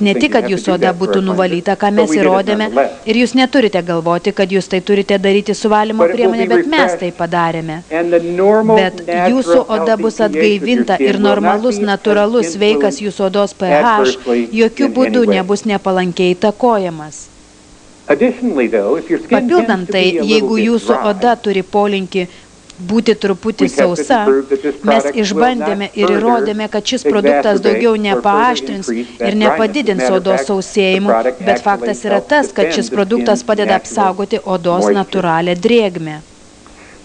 ne tik, kad jūsų oda būtų nuvalyta, ką mes įrodėme, ir jūs neturite galvoti, kad jūs tai turite daryti su valymo priemonė, bet mes tai padarėme. Bet jūsų oda bus atgaivinta ir normalus, natūralus, sveikas jūsų odos pH jokių būdų nebus nepalankiai įtakojamas. Papildant tai, jeigu jūsų oda turi polinkį būti truputį sausa, mes išbandėme ir įrodėme, kad šis produktas daugiau nepaaštrins ir nepadidins odos sausėjimų, bet faktas yra tas, kad šis produktas padeda apsaugoti odos natūralią drėgmę.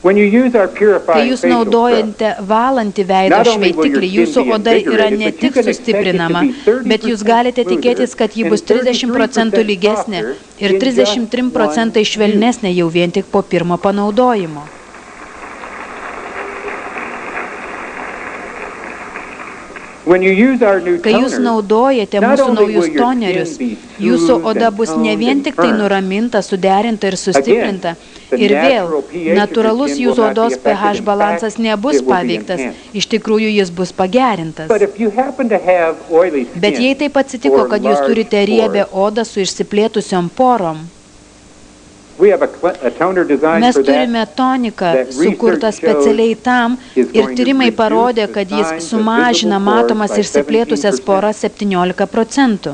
Kai jūs naudojate valantį veido šveitiklį, jūsų oda yra ne tik sustiprinama, bet jūs galite tikėtis, kad ji bus 30% lygesnė ir 33% švelnesnė jau vien tik po pirmo panaudojimo. Kai jūs naudojate mūsų naujus tonerius, jūsų oda bus ne vien tik tai nuraminta, suderinta ir sustiprinta. Ir vėl, natūralus jūsų odos pH balansas nebus paveiktas, iš tikrųjų jis bus pagerintas. Bet jei taip atsitiko, kad jūs turite riebią odą su išsiplėtusiom porom, mes turime toniką, sukurtą specialiai tam, ir tyrimai parodė, kad jis sumažina matomas išsiplėtusias poras 17%.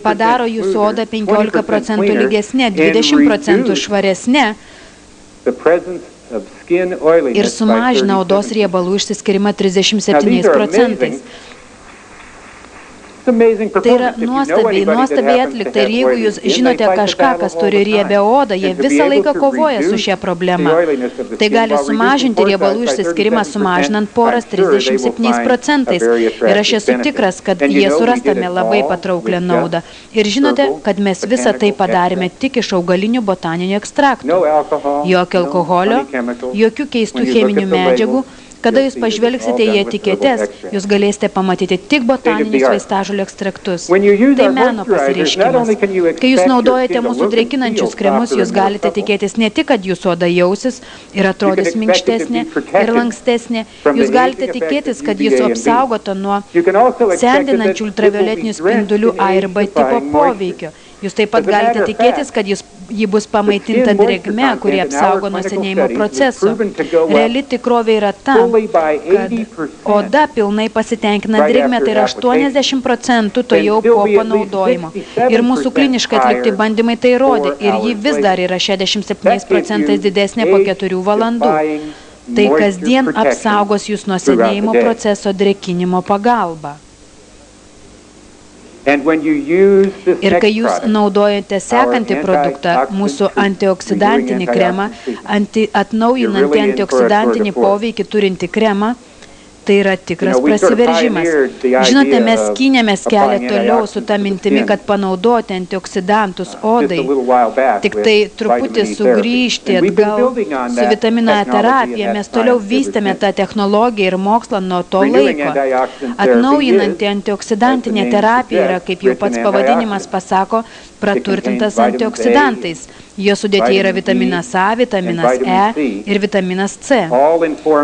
Padaro jūsų odą 15% lygesnė, 20% švaresnė ir sumažina odos riebalų išsiskyrimą 37%. Tai yra nuostabiai atlikta ir jeigu jūs žinote kažką, kas turi riebią odą, jie visą laiką kovoja su šia problema. Tai gali sumažinti riebalų išsiskyrimą, sumažinant poras 37%. Ir aš esu tikras, kad jie surastame labai patrauklę naudą. Ir žinote, kad mes visą tai padarėme tik iš augalinių botaninių ekstraktų. Jokio alkoholio, jokių keistų cheminių medžiagų. Kada jūs pažvelgsite į etiketes, jūs galėsite pamatyti tik botaninius vaistažolių ekstraktus. Tai meno pasireiškimas. Kai jūs naudojate mūsų drėkinančius kremus, jūs galite tikėtis ne tik, kad jūsų oda jausis ir atrodys minkštesnė ir lankstesnė, jūs galite tikėtis, kad jūs apsaugote nuo sendinančių ultravioletinių spindulių A ir B tipo poveikio. Jūs taip pat galite tikėtis, kad ji bus pamaitinta drėgme, kuri apsaugo nuo senėjimo procesų. Reali tikrovė yra ta, kad oda pilnai pasitenkina drėgme, tai yra 80% to jau po panaudojimo. Ir mūsų kliniškai atlikti bandymai tai rodė, ir ji vis dar yra 67% didesnė po 4 valandų. Tai kasdien apsaugos jūs nuo senėjimo proceso drėkinimo pagalba. Ir kai jūs naudojate sekantį produktą, mūsų antioksidantinį kremą, atnaujinantį antioksidantinį poveikį turinti kremą, tai yra tikras prasiveržimas. Žinote, mes skynėmės kelią toliau su ta mintimi, kad panaudoti antioksidantus odai, tik tai truputį sugrįžti atgal su vitamino E terapija, mes toliau vystėme tą technologiją ir mokslą nuo to laiko. Atnaujinanti antioksidantinė terapija yra, kaip jau pats pavadinimas pasako, praturtintas antioksidantais. Jo sudėtyje yra vitaminas A, vitaminas E ir vitaminas C.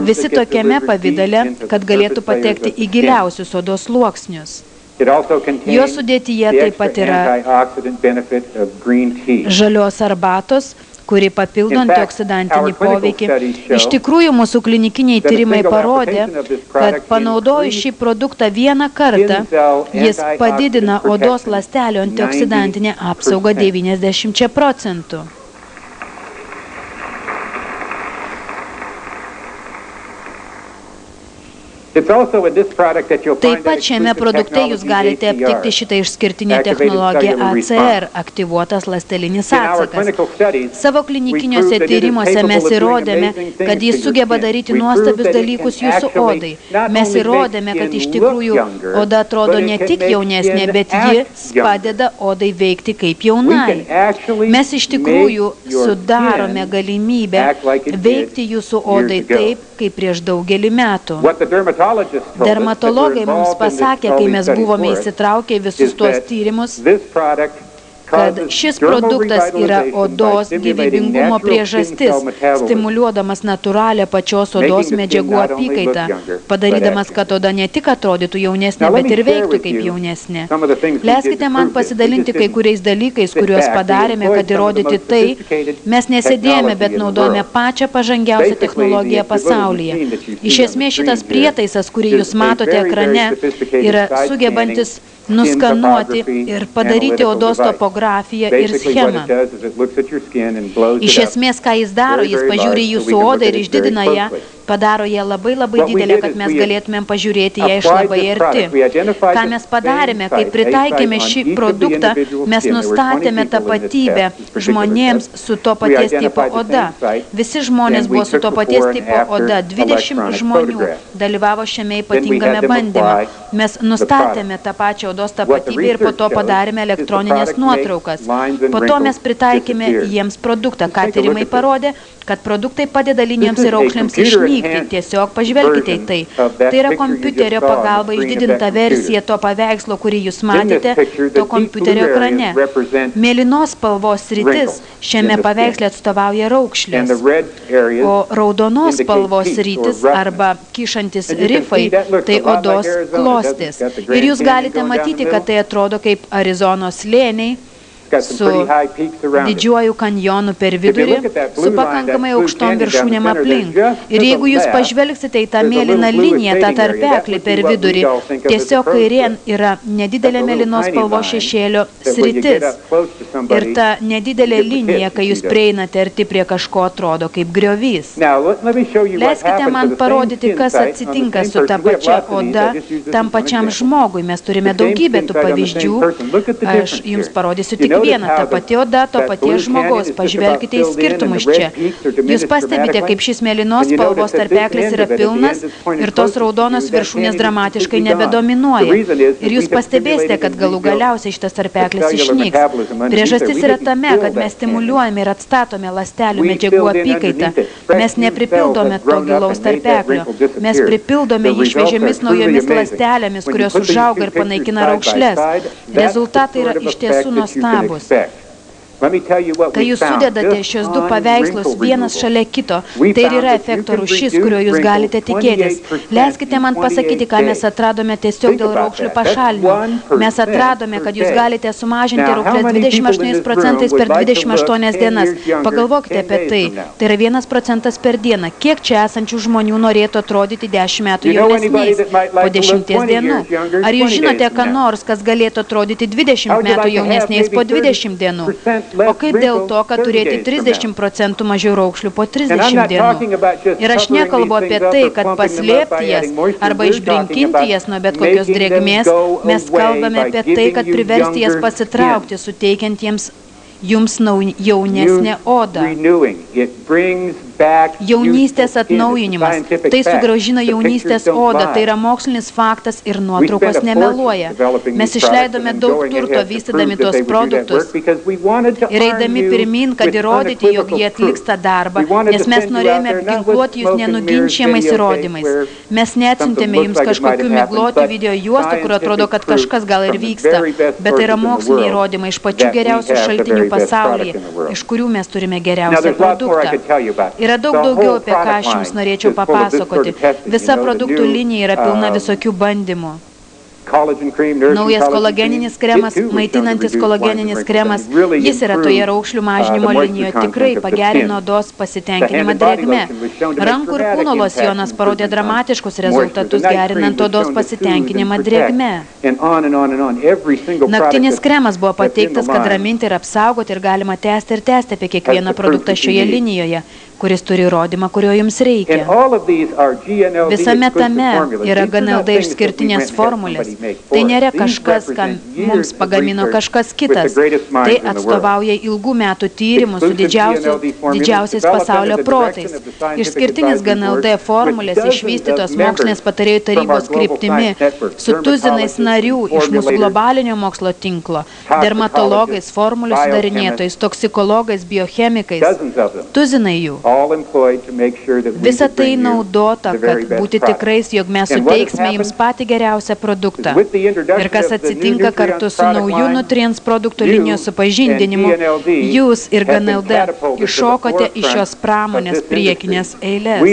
Visi tokiame pavidale, kad galėtų patekti į giliausius odos sluoksnius. Jo sudėtyje taip pat yra žalios arbatos, kuri papildo antioksidantinį poveikį. Iš tikrųjų, mūsų klinikiniai tyrimai parodė, kad panaudojus šį produktą vieną kartą, jis padidina odos ląstelių antioksidantinę apsaugą 90%. Taip pat šiame produkte jūs galite aptikti šitą išskirtinę technologiją ACR, aktyvuotas ląstelinis atsakas. Savo klinikiniuose tyrimuose mes įrodėme, kad jis sugeba daryti nuostabius dalykus jūsų odai. Mes įrodėme, kad iš tikrųjų oda atrodo ne tik jaunesnė, bet jis padeda odai veikti kaip jaunai. Mes iš tikrųjų sudarome galimybę veikti jūsų odai taip, kaip prieš daugelį metų. Dermatologai mums pasakė, kai mes buvome įsitraukę visus tuos tyrimus, kad šis produktas yra odos gyvybingumo priežastis, stimuliuodamas natūralią pačios odos medžiagų apykaitą, padarydamas, kad oda ne tik atrodytų jaunesnė, bet ir veiktų kaip jaunesnė. Leiskite man pasidalinti kai kuriais dalykais, kuriuos padarėme, kad įrodyti tai, mes nesėdėjome, bet naudojame pačią pažangiausią technologiją pasaulyje. Iš esmės šitas prietaisas, kurį jūs matote ekrane, yra sugebantis nuskanuoti ir padaryti odos topografiją ir schemą. Iš esmės, ką jis daro, jis pažiūri jūsų odą ir išdidina ją, padaro ją labai didelę, kad mes galėtumėm pažiūrėti ją iš labai arti. Ką mes padarėme, kai pritaikėme šį produktą, mes nustatėme tapatybę žmonėms su to paties tipo oda. Visi žmonės buvo su to paties tipo oda, 20 žmonių dalyvavo šiame ypatingame bandyme. Mes nustatėme tą pačią odos tapatybę ir po to padarėme elektroninės nuotraukas. Po to mes pritaikėme jiems produktą. Ką tyrimai parodė? Kad produktai padeda linijoms ir raukšlėms išnykti. Tiesiog pažvelkite į tai. Tai yra kompiuterio pagalba išdidinta versija to paveikslo, kurį jūs matėte, to kompiuterio ekrane. Mėlynos spalvos sritis šiame paveiksle atstovauja raukšlės, o raudonos spalvos sritis arba kyšantis rifai tai odos klostės. Ir jūs galite matyti, kad tai atrodo kaip Arizonos slėniai, su didžiuoju kanjonu per vidurį, su pakankamai aukštom viršūnėm aplink. Ir jeigu jūs pažvelgsite į tą mėlyną liniją, tą tarpeklį per vidurį, tiesiog kairėn yra nedidelė mėlynos spalvos šešėlio sritis. Ir ta nedidelė linija, kai jūs prieinate arti prie kažko, atrodo kaip griovys. Leiskite man parodyti, kas atsitinka su ta pačia oda tam pačiam žmogui. Mes turime daugybę tų pavyzdžių. Aš jums parodysiu tik vieną, ta pati oda, to paties žmogaus. Pažvelkite į skirtumus čia. Jūs pastebite, kaip šis mėlynos spalvos tarpeklis yra pilnas ir tos raudonos viršūnės dramatiškai nebedominuoja. Ir jūs pastebėsite, kad galų galiausiai šitas tarpeklis išnyks. Priežastis yra tame, kad mes stimuliuojame ir atstatome ląstelių medžiagų apykaitą. Mes nepripildome to gilaus tarpeklio. Mes pripildome jį šviežiomis naujomis ląstelėmis, kurios užauga ir panaikina raukšles. Rezultatai yra iš tiesų nuostabūs. Kai jūs sudedate šios du paveikslus vienas šalia kito, tai ir yra efekto rūšis, kurio jūs galite tikėtis. Leiskite man pasakyti, ką mes atradome tiesiog dėl raukšlių pašalinimo. Mes atradome, kad jūs galite sumažinti raukšlės 28% per 28 dienas. Pagalvokite apie tai. Tai yra 1% per dieną. Kiek čia esančių žmonių norėtų atrodyti 10 metų jaunesniais po 10 dienų? Ar jūs žinote, ką nors, kas galėtų atrodyti 20 metų jaunesniais po 20 dienų? O kaip dėl to, kad turėti 30% mažiau raukšlių po 30 dienų? Ir aš nekalbu apie tai, kad paslėpti jas arba išbrinkinti jas nuo bet kokios drėgmės, mes kalbame apie tai, kad priversti jas pasitraukti, suteikiant jums jaunesnę odą. Jaunystės atnaujinimas. Tai sugrąžina jaunystės odą. Tai yra mokslinis faktas ir nuotraukos nemeluoja. Mes išleidome daug turto vystydami tuos produktus ir eidami pirmin, kad įrodyti, jog jie atliks tą darbą, nes mes norėjome apginkluoti jūs nenuginčiamais įrodymais. Mes neatsintėme jums kažkokių miglotų video juostų, kur atrodo, kad kažkas gal ir vyksta, bet tai yra moksliniai įrodymai iš pačių geriausių šaltinių pasaulyje, iš kurių mes turime geriausią produktą. Yra daug daugiau, apie ką aš jums norėčiau papasakoti. Visa produktų linija yra pilna visokių bandymų. Naujas kolageninis kremas, maitinantis kolageninis kremas, jis yra toje raukšlių mažinimo linijoje, tikrai pagerino odos pasitenkinimą drėgme. Rankų ir kūno losjonas parodė dramatiškus rezultatus gerinant odos pasitenkinimą drėgme. Naktinis kremas buvo pateiktas, kad raminti ir apsaugoti ir galima tęsti apie kiekvieną produktą šioje linijoje, kuris turi įrodymą, kurio jums reikia. Visame tame yra GNLD išskirtinės formulės. Tai nėra kažkas, ką mums pagamino kažkas kitas. Tai atstovauja ilgų metų tyrimų su didžiausiais pasaulio protais. Išskirtinis GNLD formulės išvystytos mokslinės patarėjų tarybos kryptimi, su tuzinais narių iš mūsų globalinio mokslo tinklo, dermatologais, formulių sudarinėtojais, toksikologais, biochemikais. Tuzinai jų. Visa tai naudota, kad būti tikrais, jog mes suteiksime jums patį geriausią produktą. Ir kas atsitinka kartu su nauju Nutrients produktų linijos supažindinimu, jūs ir GNLD iššokote iš šios pramonės priekinės eilės.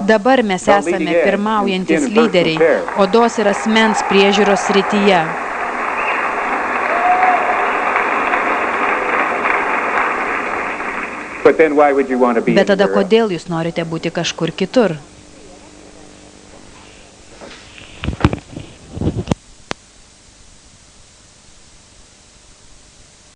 Dabar mes esame pirmaujantis lyderiai odos ir asmens priežiūros srityje. Bet tada kodėl jūs norite būti kažkur kitur?